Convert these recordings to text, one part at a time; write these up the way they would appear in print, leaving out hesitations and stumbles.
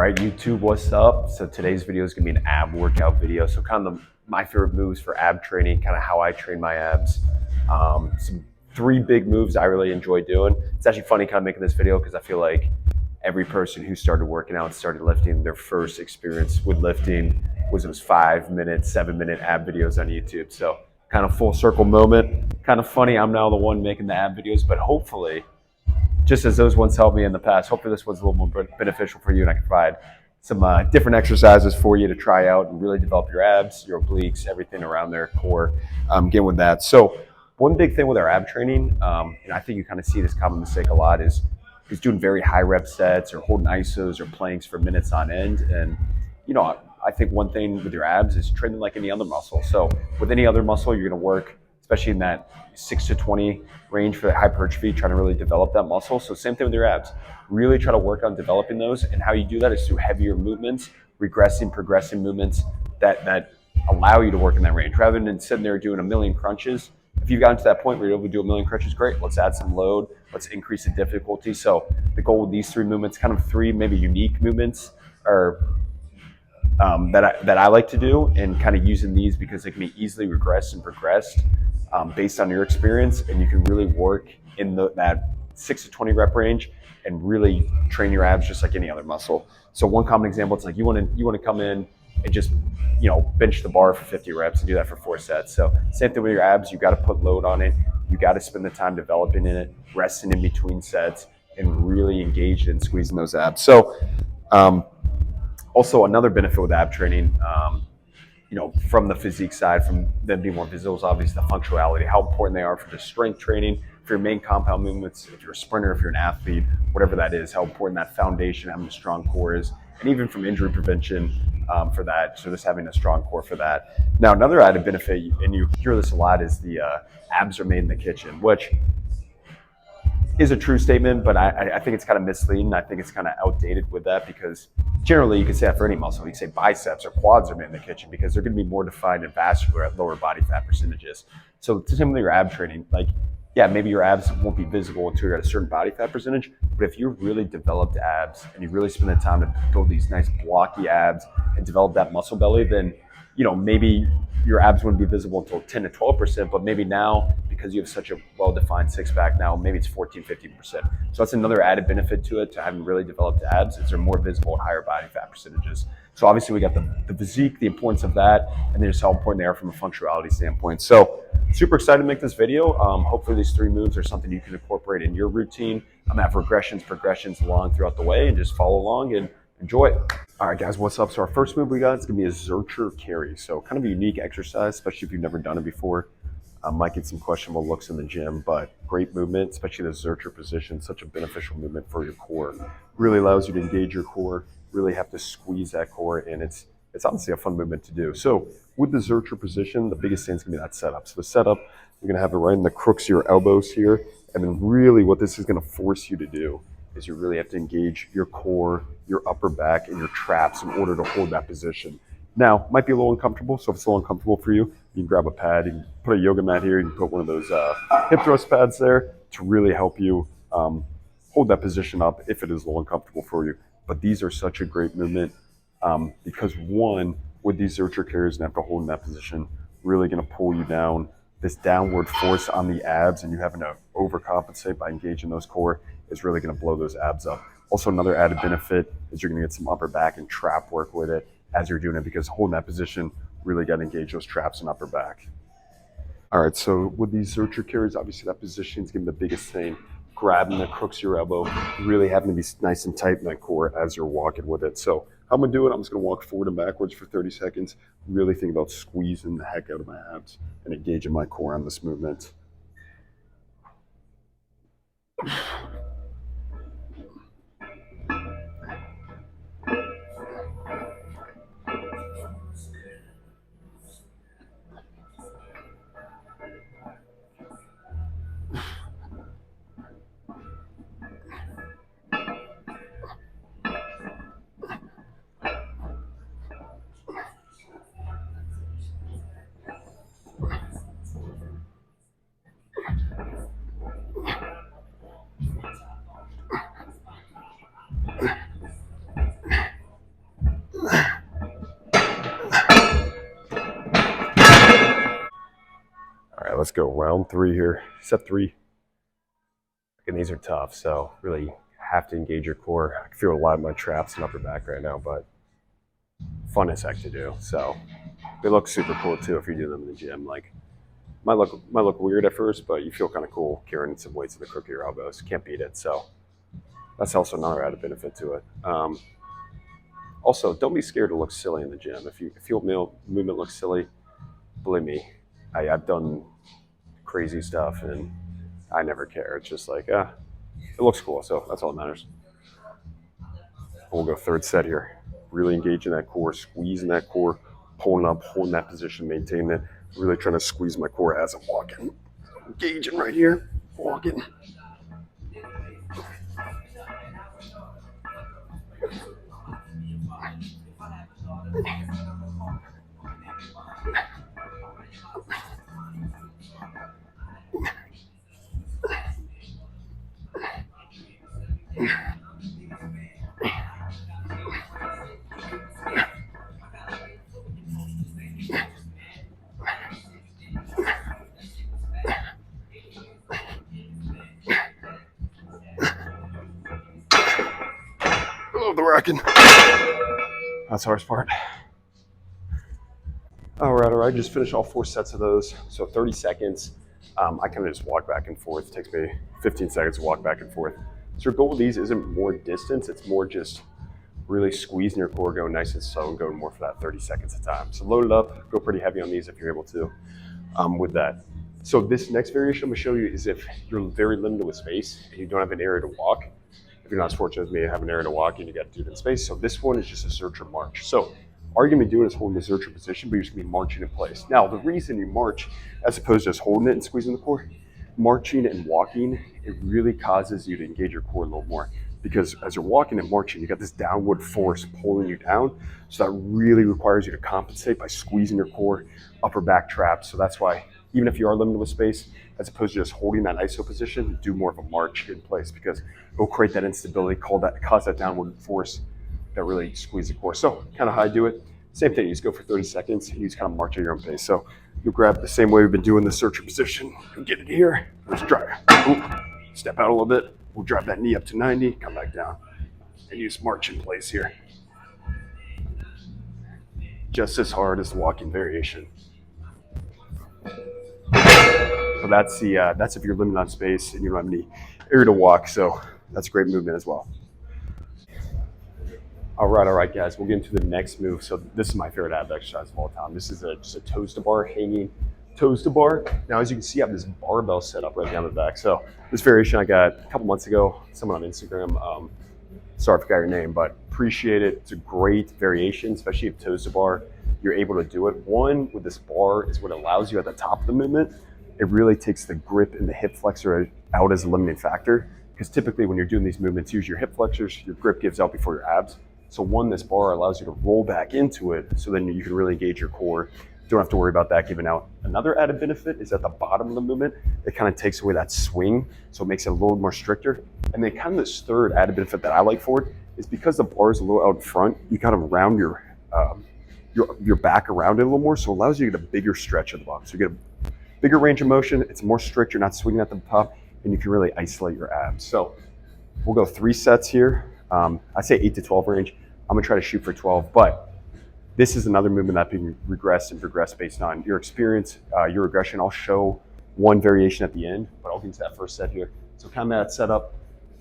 right, YouTube, what's up? So today's video is gonna be an ab workout video. So kind of my favorite moves for ab training, kind of how I train my abs. Some three big moves I really enjoy doing. It's actually funny kind of making this video because I feel like every person who started working out, started lifting, their first experience with lifting was those 5-minute, 7-minute ab videos on YouTube. So kind of full circle moment. Kind of funny, I'm now the one making the ab videos, but hopefully, just as those ones helped me in the past, hopefully this one's a little more beneficial for you and I can provide some different exercises for you to try out and really develop your abs, your obliques, everything around their core, get with that. So one big thing with our ab training, and I think you kind of see this common mistake a lot, is doing very high rep sets or holding isos or planks for minutes on end. And, you know, I think one thing with your abs is training like any other muscle. So with any other muscle, you're going to work, especially in that 6 to 20 range for hypertrophy, trying to really develop that muscle. So same thing with your abs. Really try to work on developing those. And how you do that is through heavier movements, regressing, progressing movements that allow you to work in that range. Rather than sitting there doing a million crunches, if you've gotten to that point where you're able to do a million crunches, great. Let's add some load. Let's increase the difficulty. So the goal with these three movements, kind of three maybe unique movements, are that I like to do, and kind of using these because they can be easily regressed and progressed based on your experience, and you can really work in that 6 to 20 rep range and really train your abs just like any other muscle. So one common example, it's like you want to come in and just bench the bar for 50 reps and do that for 4 sets. So same thing with your abs. You got to put load on it. You got to spend the time developing in it, resting in between sets, and really engage in squeezing those abs. So also another benefit with ab training, from the physique side, from them being more visible, is obviously the functionality, how important they are for the strength training, for your main compound movements, if you're a sprinter, if you're an athlete, whatever that is, how important that foundation, having a strong core is, and even from injury prevention for that. So just having a strong core for that. Now, another added benefit, and you hear this a lot, is the abs are made in the kitchen, which is a true statement, but I think it's kind of misleading. I think it's kind of outdated with that, because generally you can say that for any muscle. You can say biceps or quads are made in the kitchen because they're going to be more defined and vascular at lower body fat percentages. So same with your ab training, like, yeah, maybe your abs won't be visible until you're at a certain body fat percentage, but if you really developed abs and you really spend the time to build these nice blocky abs and develop that muscle belly, then maybe your abs wouldn't be visible until 10 to 12%, but maybe now, because you have such a well-defined six-pack now, maybe it's 14, 15%. So that's another added benefit to it, to having really developed abs, is they're more visible at higher body fat percentages. So obviously we got the physique, the importance of that, and then just how important they are from a functionality standpoint. So super excited to make this video. Hopefully these three moves are something you can incorporate in your routine. I'm gonna have progressions along throughout the way, and just follow along and enjoy it. All right, guys, what's up? So our first move we got is gonna be a Zercher Carry. So kind of a unique exercise, especially if you've never done it before. Might get some questionable looks in the gym, but great movement, especially the Zercher position, such a beneficial movement for your core. Really allows you to engage your core, really have to squeeze that core, and it's honestly a fun movement to do. So with the Zercher position, the biggest thing is gonna be that setup. So the setup, you're gonna have it right in the crooks of your elbows here, and then really what this is gonna force you to do is you really have to engage your core, your upper back, and your traps in order to hold that position. Now, might be a little uncomfortable, so if it's a little uncomfortable for you, you can grab a pad, you can put a yoga mat here, you can put one of those hip thrust pads there to really help you hold that position up if it is a little uncomfortable for you. But these are such a great movement because, one, with these Zercher carries and after holding that position, really going to pull you down, this downward force on the abs, and you having to overcompensate by engaging those core is really going to blow those abs up. Also, another added benefit is you're going to get some upper back and trap work with it as you're doing it, because holding that position, really got to engage those traps and upper back. All right, so with these Zercher carries, obviously that position is going to be the biggest thing. Grabbing the crooks of your elbow, really having to be nice and tight in that core as you're walking with it. So how I'm going to do it, I'm just going to walk forward and backwards for 30 seconds, really think about squeezing the heck out of my abs and engaging my core on this movement. let's go round 3 here. Set 3. And these are tough, so really have to engage your core. I can feel a lot of my traps and upper back right now, but fun as heck to do. So they look super cool too if you do them in the gym. Like might look weird at first, but you feel kind of cool carrying some weights in the crook of your elbows. Can't beat it. So that's also another added benefit to it. Also, don't be scared to look silly in the gym. If you feel movement looks silly, believe me, I've done crazy stuff and I never care. It's just like, it looks cool, so that's all that matters. We'll go 3rd set here. Really engaging that core, squeezing that core, pulling up, holding that position, maintaining it. Really trying to squeeze my core as I'm walking. Engaging right here, walking. Love the rocking. That's the hardest part. All right. Just finished all 4 sets of those. So 30 seconds. I kind of just walk back and forth. It takes me 15 seconds to walk back and forth. So your goal with these isn't more distance. It's more just really squeezing your core, going nice and slow, and going more for that 30 seconds at a time. So load it up. Go pretty heavy on these if you're able to with that. So this next variation I'm going to show you is if you're very limited with space and you don't have an area to walk. If you're not as fortunate as me, have an area to walk and you got to do it in space. So this one is just a Zercher march. So all you're going to be doing is holding the Zercher position, but you're just going to be marching in place. Now, the reason you march, as opposed to just holding it and squeezing the core, marching and walking, it really causes you to engage your core a little more. Because as you're walking and marching, you got this downward force pulling you down. So that really requires you to compensate by squeezing your core, upper back traps. So that's why, even if you are limited with space, as opposed to just holding that ISO position, do more of a march in place because it will create that instability, cause that downward force that really squeeze the core. So kind of how I do it, same thing, you just go for 30 seconds and you just kind of march at your own pace. So you'll grab the same way we've been doing the Zercher position, you'll get it here, let's drive, step out a little bit, we'll drive that knee up to 90, come back down, and you just march in place here. Just as hard as the walking variation. So that's if you're limited on space and you don't have any area to walk, so that's a great movement as well. All right, guys, we'll get into the next move. So this is my favorite ab exercise of all time. This is just a toes to bar, hanging toes to bar. Now, as you can see, I have this barbell set up right down the back. So this variation I got a couple months ago, someone on Instagram, sorry if I forgot your name, but appreciate it. It's a great variation, especially if toes to bar, you're able to do it. One, with this bar is what allows you at the top of the movement. It really takes the grip and the hip flexor out as a limiting factor. Because typically when you're doing these movements, use your hip flexors, your grip gives out before your abs. So one, this bar allows you to roll back into it, so then you can really engage your core. Don't have to worry about that giving out. Another added benefit is at the bottom of the movement, it kind of takes away that swing, so it makes it a little more stricter. And then kind of this third added benefit that I like for it is because the bar is a little out in front, you kind of round your back around it a little more, so it allows you to get a bigger stretch at the bottom. So you get a bigger range of motion, it's more strict, you're not swinging at the top, and you can really isolate your abs. So we'll go 3 sets here. I say 8 to 12 range. I'm gonna try to shoot for 12, but this is another movement that can regress and progress based on your experience, your regression. I'll show one variation at the end, but I'll get into that first set here. So kind of that setup,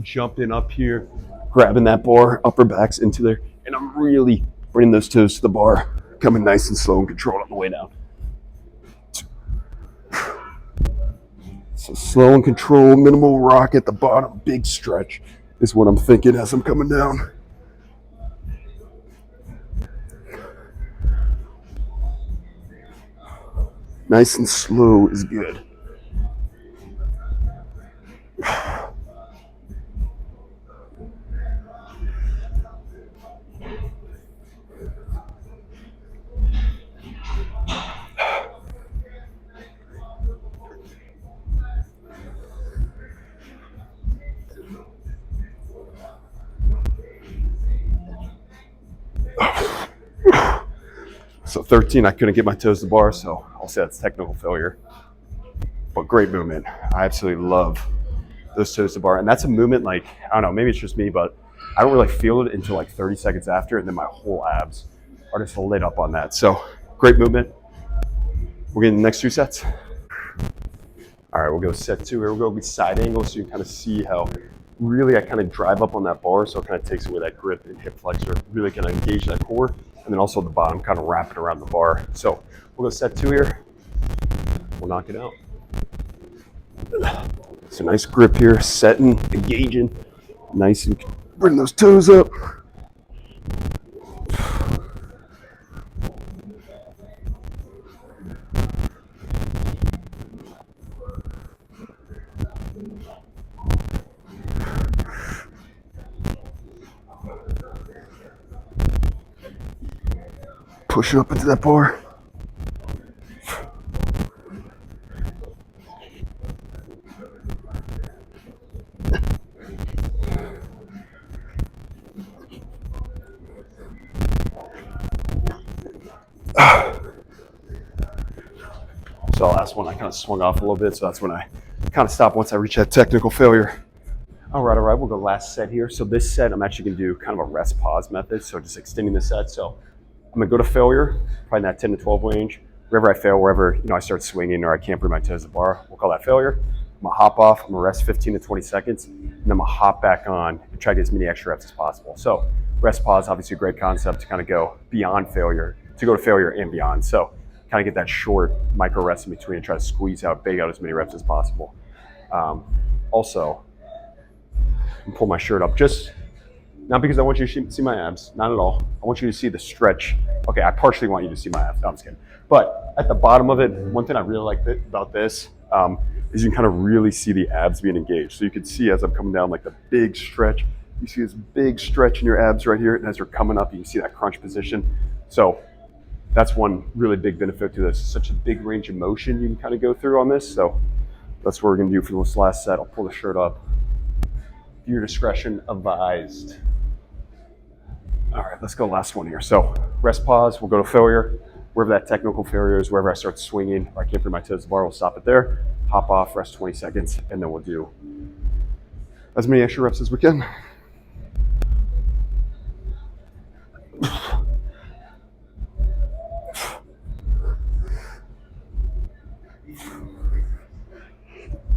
jumping up here, grabbing that bar, upper backs into there, and I'm really bringing those toes to the bar, coming nice and slow and controlled on the way down. So slow and controlled, minimal rock at the bottom, big stretch is what I'm thinking as I'm coming down. Nice and slow is good. So 13, I couldn't get my toes to the bar, so I'll say that's technical failure. but great movement. I absolutely love those toes to bar. And that's a movement, like, I don't know, maybe it's just me, but I don't really feel it until like 30 seconds after, and then my whole abs are just lit up on that. So great movement. We're getting the next 2 sets. All right, we'll go set 2. Here we'll go with side angle, so you can kind of see how really I kind of drive up on that bar, so it kind of takes away that grip and hip flexor, really kind of engage that core, and then also the bottom kind of wrap it around the bar. So we'll go set 2 here. We'll knock it out. So nice grip here, setting, engaging, nice, and bring those toes up. Push it up into that bar. So last one, I kind of swung off a little bit, so that's when I kind of stopped once I reached that technical failure. All right, we'll go last set here. So this set, I'm actually gonna do kind of a rest pause method, so just extending the set. So I'm gonna go to failure, probably in that 10 to 12 range. Wherever I fail, wherever I start swinging or I can't bring my toes to the bar, we'll call that failure. I'm gonna hop off, I'm gonna rest 15 to 20 seconds, and then I'm gonna hop back on and try to get as many extra reps as possible. So rest pause, obviously a great concept to kind of go beyond failure, to go to failure and beyond. So kind of get that short micro rest in between and try to squeeze out, big out as many reps as possible. Also, and pull my shirt up, just not because I want you to see my abs, not at all. I want you to see the stretch. Okay, I partially want you to see my abs, no, I'm just kidding. But at the bottom of it, one thing I really like about this is you can kind of really see the abs being engaged. So you can see as I'm coming down, like the big stretch, you see this big stretch in your abs right here, and as they're coming up, you can see that crunch position. So that's one really big benefit to this. Such a big range of motion you can kind of go through on this. So that's what we're gonna do for this last set. I'll pull the shirt up. Your discretion advised. All right, let's go last one here. So rest pause, we'll go to failure. Wherever that technical failure is, wherever I start swinging, or I can't bring my toes to the bar, we'll stop it there. Hop off, rest 20 seconds, and then we'll do as many extra reps as we can.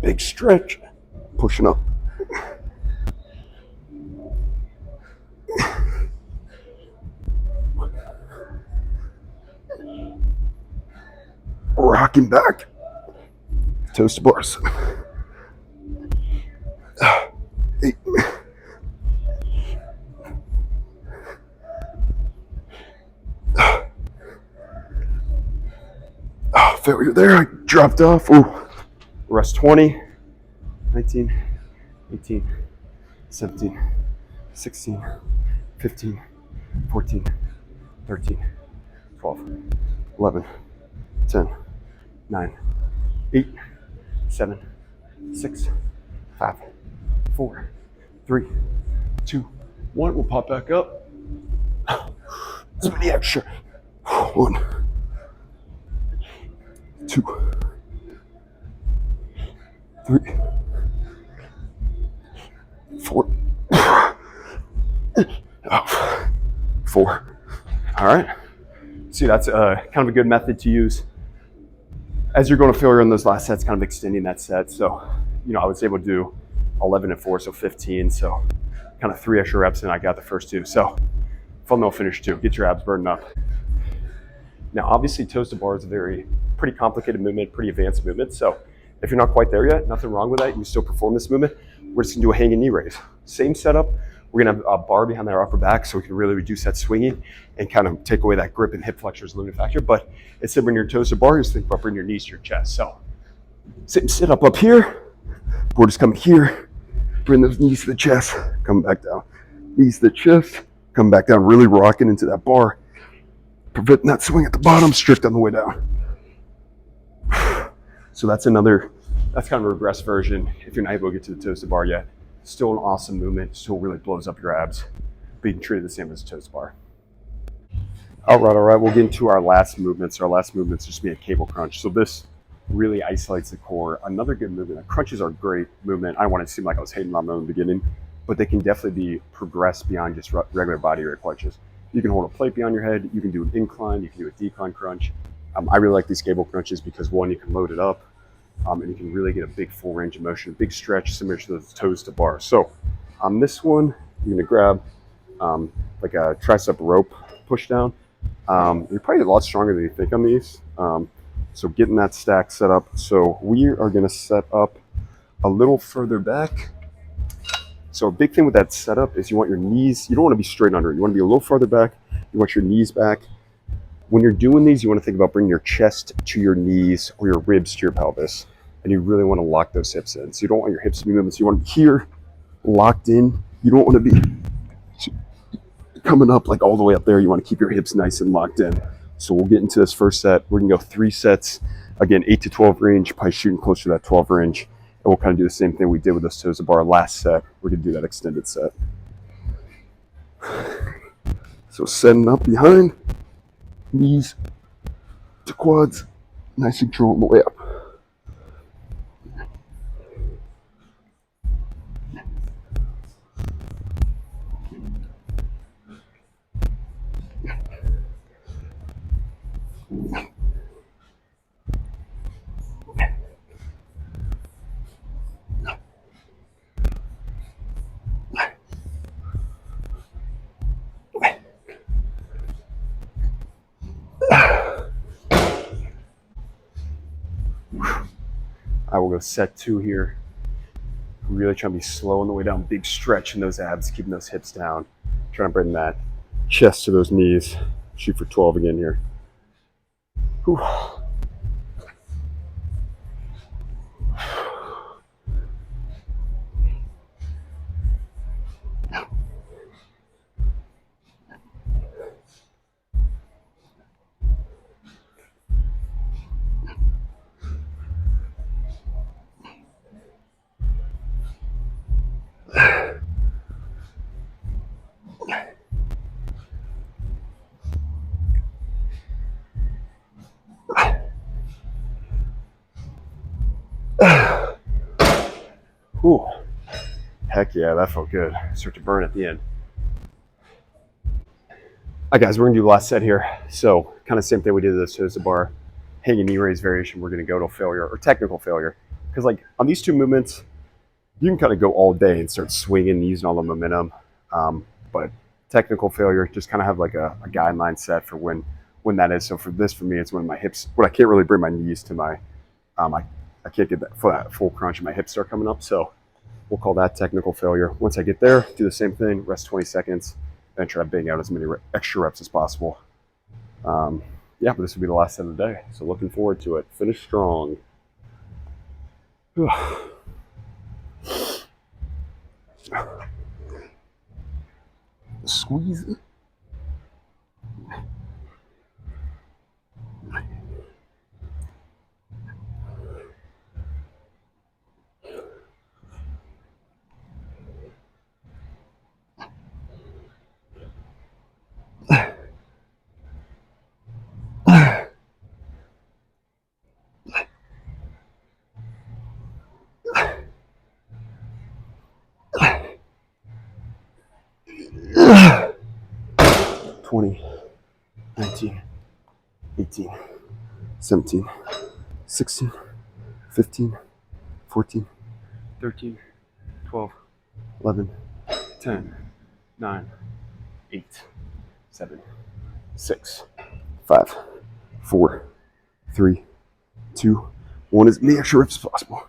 Big stretch, pushing up. Rocking back, toes to bars. 8. Oh, failure there, I dropped off. Ooh. Rest 20, 19, 18, 17, 16, 15, 14, 13, 12, 11, 10, 9, 8, 7, 6, 5, 4, 3, 2, 1. We'll pop back up. As many extra. 1, 2, 3, 4. 4. All right. See, that's kind of a good method to use as you're going to failure in those last sets, kind of extending that set. So, I was able to do 11 and 4, so 15. So kind of 3 extra reps, and I got the first 2. So fundamental finish 2, get your abs burning up. Now, obviously, toes to bar is a pretty complicated movement, pretty advanced movement. So if you're not quite there yet, nothing wrong with that. You can still perform this movement. We're just gonna do a hanging knee raise. Same setup. We're gonna have a bar behind our upper back so we can really reduce that swinging and kind of take away that grip and hip flexors limiting factor. But instead of bringing your toes to bar, just think about bringing your knees to your chest. So sit up here. We're just coming here. Bring those knees to the chest. Come back down. Knees to the chest. Come back down. Really rocking into that bar. Preventing that swing at the bottom. Strict on the way down. So that's kind of a regressed version. If you're not able to get to the toes to bar yet, still an awesome movement. Still really blows up your abs. But you can treat it the same as a toes to bar. All right. We'll get into our last movements. Our last movements just be a cable crunch. So this really isolates the core. Another good movement. Crunches are a great movement. I don't want to seem like I was hating on them in the beginning, but they can definitely be progressed beyond just regular body weight crunches. You can hold a plate behind your head. You can do an incline. You can do a decline crunch. I really like these gable crunches because one, you can load it up, and you can really get a big full range of motion, big stretch, similar to those toes to bar. So on this one, you're gonna grab like a tricep rope push down. You're probably a lot stronger than you think on these. So getting that stack set up. So we are gonna set up a little further back. So a big thing with that setup is you want your knees, you don't want to be straight under. You want to be a little farther back. You want your knees back. When you're doing these, you want to think about bringing your chest to your knees or your ribs to your pelvis. And you really want to lock those hips in. So you don't want your hips to be moving. So you want to be here, locked in. You don't want to be coming up like all the way up there. You want to keep your hips nice and locked in. So we'll get into this first set. We're going to go 3 sets. Again, 8 to 12 range, probably shooting closer to that 12 range. And we'll kind of do the same thing we did with those toes to bar last set. We're going to do that extended set. So setting up behind, knees to quads, nice and control on the way up. I will go set 2 here. Really trying to be slow on the way down. Big stretch in those abs, keeping those hips down. Trying to bring that chest to those knees. Shoot for 12 again here. Whew. Whew. Heck yeah, that felt good. Start to burn at the end. All right, guys, we're gonna do the last set here. So kind of same thing we did this toes to bar, hanging knee raise variation. We're gonna go to failure or technical failure. Because like on these 2 movements, you can kind of go all day and start swinging and using all the momentum. But technical failure, just kind of have like a guideline set for when that is. So for this, for me, it's when my hips, when I can't really bring my knees to my, I can't get that full crunch and my hips start coming up. So we'll call that technical failure. Once I get there, do the same thing, rest 20 seconds, and try to bang out as many extra reps as possible. Yeah, but this will be the last set of the day. So looking forward to it. Finish strong. Squeeze it. Ugh. 20, 19, 18, 17, 16, 15, 14, 13, 12, 11, 10, 9, 8, 7, 6, 5, 4, 3, 2, 1. As many extra reps as possible.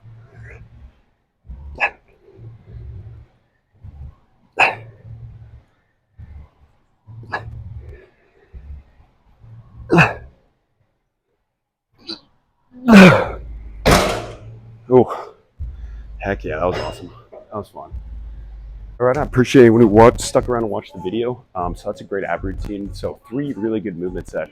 Oh, heck yeah, that was awesome. That was fun. All right, I appreciate anyone who stuck around and watched the video. So that's a great ab routine. So 3 really good movements that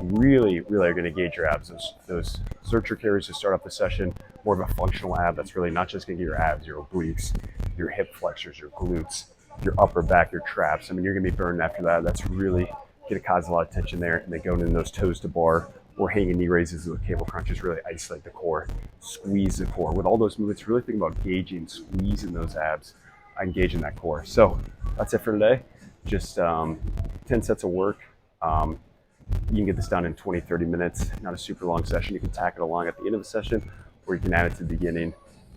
really are going to gauge your abs. Those Zercher carries to start off the session, more of a functional ab that's really not just going to get your abs, your obliques, your hip flexors, your glutes, your upper back, your traps. I mean, you're going to be burned after that. That's really going to cause a lot of tension there. And then going in those toes to bar, or hanging knee raises with cable crunches, really isolate the core, squeeze the core. With all those movements, really think about gauging, squeezing those abs, engaging that core. So that's it for today. Just 10 sets of work. You can get this done in 20, 30 minutes, not a super long session. You can tack it along at the end of the session, or you can add it to the beginning.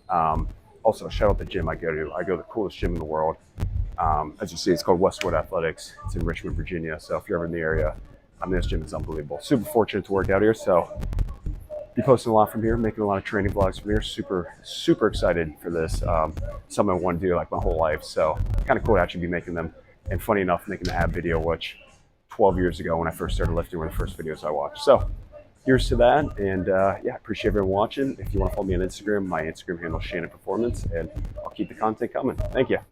Also, shout out the gym I go to. I go to the coolest gym in the world. As you see, it's called Westwood Athletics. It's in Richmond, Virginia. So if you're ever in the area, this gym is unbelievable. Super fortunate to work out here. So be posting a lot from here, making a lot of training vlogs from here. Super, super excited for this. Something I want to do like my whole life. So kind of cool to actually be making them. And funny enough, making the ab video, which 12 years ago when I first started lifting were the first videos I watched. So here's to that. And yeah, appreciate everyone watching. If you want to follow me on Instagram, my Instagram handle is Shannon Performance, and I'll keep the content coming. Thank you.